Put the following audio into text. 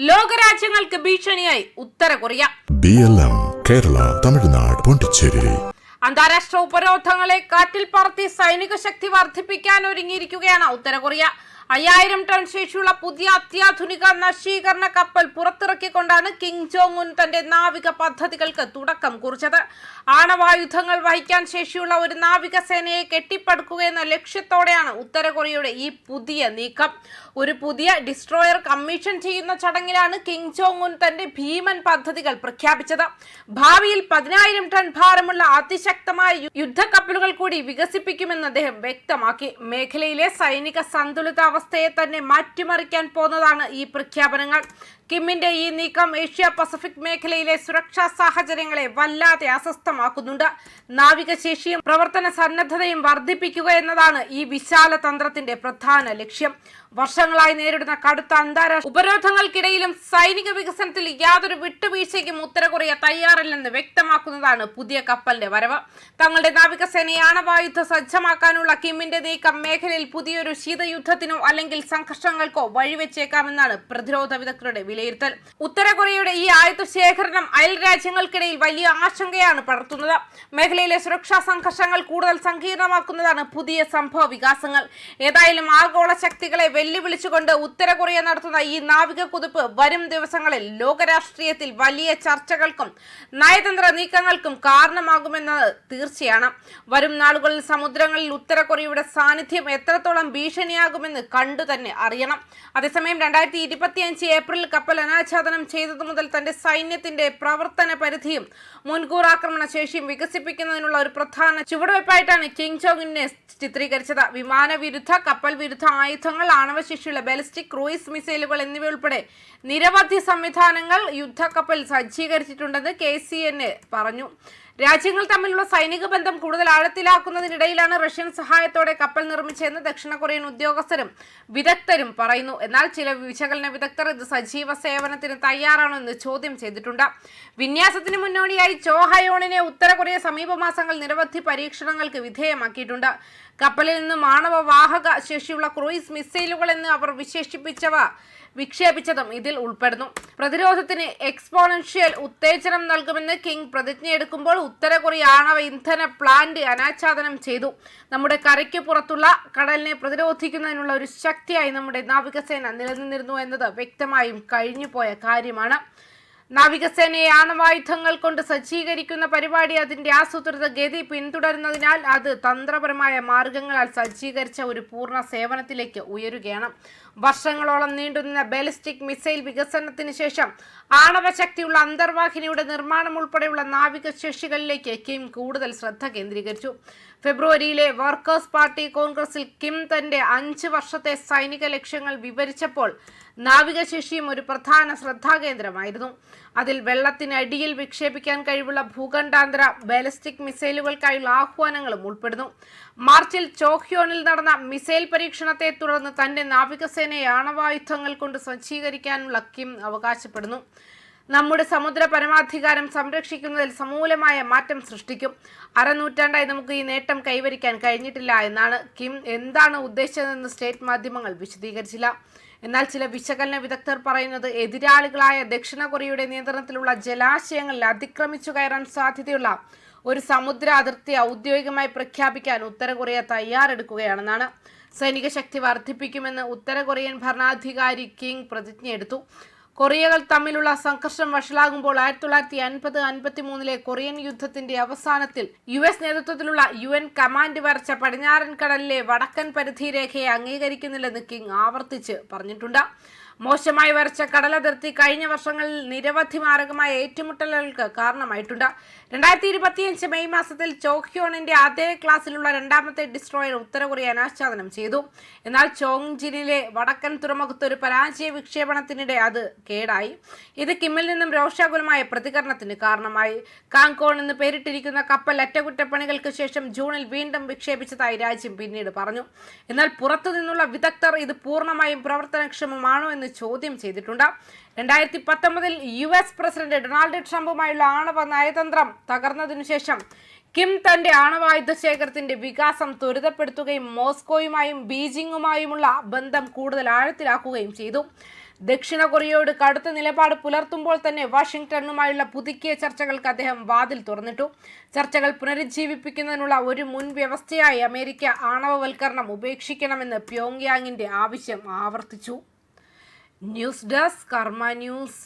ലോകരാജ്യങ്ങൾക്ക് ഭീഷണിയായി ഉത്തര Korea. BLM Kerala, Tamil Nadu, Pondicherry. അന്താരാഷ്ട്ര ഉപരോധങ്ങളെ കാറ്റിൽ പറത്തി സൈനിക ശക്തി വർദ്ധിപ്പിക്കാൻ ഒരുങ്ങിയിരിക്കുകയാണ് ഉത്തര കൊറിയ. 5000 ടൺ ശേഷിയുള്ള പുതിയ അത്യാധുനിക നശീകരണ കപ്പൽ പുറത്തിറക്കിക്കൊണ്ടാണ് കിം ജോങ് ഉൻ തന്റെ നാവിക പദ്ധതികൾക്ക് തുടക്കം കുറിച്ചത്. ആണവായുധങ്ങൾ വഹിക്കാൻ ശേഷിയുള്ള ഒരു നാവികസേനയെ കെട്ടിപ്പടുക്കുക എന്ന ലക്ഷ്യത്തോടെയാണ് ഉത്തര കൊറിയയുടെ ഈ പുതിയ നീക്കം. ഒരു പുതിയ ഡിസ്ട്രോയർ കമ്മീഷൻ ചെയ്യുന്ന ചടങ്ങിലാണ് കിം ജോങ് ഉൻ തന്റെ ഭീമൻ പദ്ധതികൾ പ്രഖ്യാപിച്ചത്. ഭാവിയിൽ 10000 ടൺ ഭാരമുള്ള അതിശക്തമായ യുദ്ധക്കപ്പലുകൾ കൂടി വികസിപ്പിക്കുമെന്ന് അദ്ദേഹം വ്യക്തമാക്കി. മേഖലയിലെ സൈനിക സന്തുലിതാവസ്ഥയെ തന്നെ മാറ്റിമറിക്കാൻ പോകുന്നതാണ് ഈ പ്രഖ്യാപനങ്ങൾ. കിമ്മിന്റെ ഈ നീക്കം ഏഷ്യ പസഫിക് മേഖലയിലെ സുരക്ഷാ സാഹചര്യങ്ങളെ വല്ലാതെ അസ്വസ്ഥമാക്കുന്നുണ്ട്. നാവികശേഷിയും പ്രവർത്തന സന്നദ്ധതയും വർദ്ധിപ്പിക്കുക എന്നതാണ് ഈ വിശാല തന്ത്രത്തിന്റെ പ്രധാന ലക്ഷ്യം. വർഷങ്ങളായി നേരിടുന്ന കടുത്ത അന്താരാഷ്ട്ര ഉപരോധങ്ങൾക്കിടയിലും സൈനിക വികസനത്തിൽ യാതൊരു വിട്ടുവീഴ്ചയ്ക്കും ഉത്തര കൊറിയ തയ്യാറില്ലെന്ന് വ്യക്തമാക്കുന്നതാണ് പുതിയ കപ്പലിന്റെ വരവ്. തങ്ങളുടെ നാവികസേനയെ ആണവായുധ സജ്ജമാക്കാനുള്ള കിമ്മിന്റെ നീക്കം മേഖലയിൽ പുതിയൊരു ശീതയുദ്ധത്തിനോ അല്ലെങ്കിൽ സംഘർഷങ്ങൾക്കോ വഴിവെച്ചേക്കാമെന്നാണ് പ്രതിരോധ വിദഗ്ധരുടെ വിലയിരുത്തൽ. ഉത്തര കൊറിയയുടെ ഈ ആയുധ ശേഖരണം അയൽ രാജ്യങ്ങൾക്കിടയിൽ വലിയ ആശങ്കയാണ് പടർത്തുന്നത്. മേഖലയിലെ സുരക്ഷാ സംഘർഷങ്ങൾ കൂടുതൽ സങ്കീർണമാക്കുന്നതാണ് പുതിയ സംഭവ വികാസങ്ങൾ. ഏതായാലും ആഗോള ശക്തികളെ വെല്ലുവിളിച്ചുകൊണ്ട് ഉത്തര കൊറിയ നടത്തുന്ന ഈ നാവിക കുതിപ്പ് വരും ദിവസങ്ങളിൽ ലോകരാഷ്ട്രീയത്തിൽ വലിയ ചർച്ചകൾക്കും നയതന്ത്ര നീക്കങ്ങൾക്കും കാരണമാകുമെന്നത് തീർച്ചയാണ്. വരും നാളുകളിൽ സമുദ്രങ്ങളിൽ ഉത്തര കൊറിയയുടെ സാന്നിധ്യം എത്രത്തോളം ഭീഷണിയാകുമെന്ന് കണ്ടു തന്നെ അറിയണം. അതേസമയം 2025 ഏപ്രിൽ കപ്പൽ അനാച്ഛാദനം ചെയ്തതു മുതൽ തന്റെ സൈന്യത്തിന്റെ പ്രവർത്തന പരിധിയും മുൻകൂർ ആക്രമണ ശേഷിയും വികസിപ്പിക്കുന്നതിനുള്ള ഒരു പ്രധാന ചുവടുവയ്പായിട്ടാണ് കിം ജോങ് ഉന്നിനെ ചിത്രീകരിച്ചത്. വിമാന വിരുദ്ധ, കപ്പൽ വിരുദ്ധ ആയുധങ്ങൾ, ആണവശേഷിയുള്ള ബാലിസ്റ്റിക് ക്രൂയിസ് മിസൈലുകൾ എന്നിവയുൾപ്പെടെ നിരവധി സംവിധാനങ്ങൾ യുദ്ധക്കപ്പൽ സജ്ജീകരിച്ചിട്ടുണ്ടെന്ന് KCNA പറഞ്ഞു. രാജ്യങ്ങൾ തമ്മിലുള്ള സൈനിക ബന്ധം കൂടുതൽ ആഴത്തിലാക്കുന്നതിനിടയിലാണ് റഷ്യൻ സഹായത്തോടെ കപ്പൽ നിർമ്മിച്ചതെന്ന് ദക്ഷിണ കൊറിയൻ ഉദ്യോഗസ്ഥരും വിദഗ്ധരും പറയുന്നു. എന്നാൽ ചില വിശകലന വിദഗ്ധർ ഇത് സജീവ സേവനത്തിന് തയ്യാറാണോ എന്ന് ചോദ്യം ചെയ്തിട്ടുണ്ട്. വിന്യാസത്തിന് മുന്നോടിയായി ചോഹയോണിനെ ഉത്തര കൊറിയ സമീപ മാസങ്ങൾ നിരവധി പരീക്ഷണങ്ങൾക്ക് വിധേയമാക്കിയിട്ടുണ്ട്. കപ്പലിൽ നിന്നും ആണവ വാഹക ശേഷിയുള്ള ക്രൂയിസ് മിസൈലുകൾ എന്ന് അവർ വിക്ഷേപിച്ചതും ഇതിൽ ഉൾപ്പെടുന്നു. പ്രതിരോധത്തിന് എക്സ്പോണൻഷ്യൽ ഉത്തേജനം നൽകുമെന്ന് കിങ് പ്രതിജ്ഞയെടുക്കുമ്പോൾ ഉത്തര കൊറിയ ആണവ ഇന്ധന പ്ലാന്റ് അനാച്ഛാദനം ചെയ്തു. നമ്മുടെ കരയ്ക്ക് പുറത്തുള്ള കടലിനെ പ്രതിരോധിക്കുന്നതിനുള്ള ഒരു ശക്തിയായി നമ്മുടെ നാവികസേന നിലനിന്നിരുന്നു എന്നത് വ്യക്തമായും കഴിഞ്ഞുപോയ കാര്യമാണ്. നാവികസേനയെ ആണവായുധങ്ങൾ കൊണ്ട് സജ്ജീകരിക്കുന്ന പരിപാടി അതിന്റെ ആസൂത്രിത ഗതി പിന്തുടരുന്നതിനാൽ അത് തന്ത്രപരമായ മാർഗങ്ങളാൽ സജ്ജീകരിച്ച ഒരു പൂർണ്ണ സേവനത്തിലേക്ക് ഉയരുകയാണ്. വർഷങ്ങളോളം നീണ്ടുനിന്ന ബാലിസ്റ്റിക് മിസൈൽ വികസനത്തിന് ശേഷം ആണവശക്തിയുള്ള അന്തർവാഹിനിയുടെ നിർമ്മാണം ഉൾപ്പെടെയുള്ള നാവിക ശേഷികളിലേക്ക് കിം കൂടുതൽ ശ്രദ്ധ കേന്ദ്രീകരിച്ചു. ഫെബ്രുവരിയിലെ വർക്കേഴ്സ് പാർട്ടി കോൺഗ്രസിൽ കിം തന്റെ 5 വർഷത്തെ സൈനിക ലക്ഷ്യങ്ങൾ വിവരിച്ചപ്പോൾ നാവികശേഷിയും ഒരു പ്രധാന ശ്രദ്ധാകേന്ദ്രമായിരുന്നു. അതിൽ വെള്ളത്തിനടിയിൽ വിക്ഷേപിക്കാൻ കഴിവുള്ള ഭൂഖണ്ഡാന്തര ബാലിസ്റ്റിക് മിസൈലുകൾക്കായുള്ള ആഹ്വാനങ്ങളും ഉൾപ്പെടുന്നു. മാർച്ചിൽ ചോഹ്യോണിൽ നടന്ന മിസൈൽ പരീക്ഷണത്തെ തുടർന്ന് തന്റെ നാവികസേനയെ ആണവായുധങ്ങൾ കൊണ്ട് സജ്ജീകരിക്കാനുള്ള കിം അവകാശപ്പെടുന്നു. നമ്മുടെ സമുദ്ര പരമാധികാരം സംരക്ഷിക്കുന്നതിൽ സമൂലമായ മാറ്റം സൃഷ്ടിക്കും. അരനൂറ്റാണ്ടായി നമുക്ക് ഈ നേട്ടം കൈവരിക്കാൻ കഴിഞ്ഞിട്ടില്ല എന്നാണ് കിം. എന്താണ് ഉദ്ദേശിച്ചതെന്ന് സ്റ്റേറ്റ് മാധ്യമങ്ങൾ വിശദീകരിച്ചില്ല. എന്നാൽ ചില വിശകലന വിദഗ്ധർ പറയുന്നത് എതിരാളികളായ ദക്ഷിണ കൊറിയയുടെ നിയന്ത്രണത്തിലുള്ള ജലാശയങ്ങളിൽ അതിക്രമിച്ചു കയറാൻ സാധ്യതയുള്ള ഒരു സമുദ്ര അതിർത്തി ഔദ്യോഗികമായി പ്രഖ്യാപിക്കാൻ ഉത്തര കൊറിയ തയ്യാറെടുക്കുകയാണെന്നാണ്. സൈനിക ശക്തി വർദ്ധിപ്പിക്കുമെന്ന് ഉത്തര കൊറിയൻ ഭരണാധികാരി കിങ് പ്രതിജ്ഞയെടുത്തു. കൊറിയകൾ തമ്മിലുള്ള സംഘർഷം വഷളാകുമ്പോൾ 1950-53 കൊറിയൻ യുദ്ധത്തിന്റെ അവസാനത്തിൽ US നേതൃത്വത്തിലുള്ള UN കമാൻഡ് വരച്ച പടിഞ്ഞാറൻ കടലിലെ വടക്കൻ പരിധി രേഖയെ അംഗീകരിക്കുന്നില്ലെന്ന് കിങ് ആവർത്തിച്ച് പറഞ്ഞിട്ടുണ്ട്. മോശമായി വരച്ച കടലതിർത്തി കഴിഞ്ഞ വർഷങ്ങളിൽ നിരവധി മാരകമായ ഏറ്റുമുട്ടലുകൾക്ക് കാരണമായിട്ടുണ്ട്. 2025 മെയ് മാസത്തിൽ ചോഹ്യോണിന്റെ അതേ ക്ലാസ്സിലുള്ള രണ്ടാമത്തെ ഡിസ്ട്രോയർ ഉത്തര കൊറിയ അനാച്ഛാദനം ചെയ്തു. എന്നാൽ ചോങ്ജിനിലെ വടക്കൻ തുറമുഖത്ത് ഒരു പരാജയ വിക്ഷേപണത്തിനിടെ അത് കേടായി. ഇത് കിമ്മിൽ നിന്നും രോഷാകുലമായ പ്രതികരണത്തിന് കാരണമായി. കാങ്കോൺ എന്ന് പേരിട്ടിരിക്കുന്ന കപ്പൽ അറ്റകുറ്റപ്പണികൾക്ക് ശേഷം ജൂണിൽ വീണ്ടും വിക്ഷേപിച്ചതായി രാജ്യം പിന്നീട് പറഞ്ഞു. എന്നാൽ പുറത്തുനിന്നുള്ള വിദഗ്ധർ ഇത് പൂർണ്ണമായും പ്രവർത്തനക്ഷമമാണോ എന്ന് ചോദ്യം ചെയ്തിട്ടുണ്ട്. 2019 US പ്രസിഡന്റ് ഡൊണാൾഡ് ട്രംപുമായുള്ള ആണവ നയതന്ത്രം തകർന്നതിനു ശേഷം കിം തന്റെ ആണവായുധ ശേഖരത്തിന്റെ വികാസം ത്വരിതപ്പെടുത്തുകയും മോസ്കോയുമായും ബീജിംഗുമായുമുള്ള ബന്ധം കൂടുതൽ ആഴത്തിലാക്കുകയും ചെയ്തു. ദക്ഷിണ കൊറിയയോട് കടുത്ത നിലപാട് പുലർത്തുമ്പോൾ തന്നെ വാഷിംഗ്ടണുമായുള്ള പുതുക്കിയ ചർച്ചകൾക്ക് അദ്ദേഹം വാതിൽ തുറന്നിട്ടു. ചർച്ചകൾ പുനരുജ്ജീവിപ്പിക്കുന്നതിനുള്ള ഒരു മുൻ വ്യവസ്ഥയായി അമേരിക്ക ആണവവൽക്കരണം ഉപേക്ഷിക്കണമെന്ന് പ്യോങ്യാങ്ങിന്റെ ആവശ്യം ആവർത്തിച്ചു. ന്യൂസ് ഡെസ്ക് കർമ്മ ന്യൂസ്.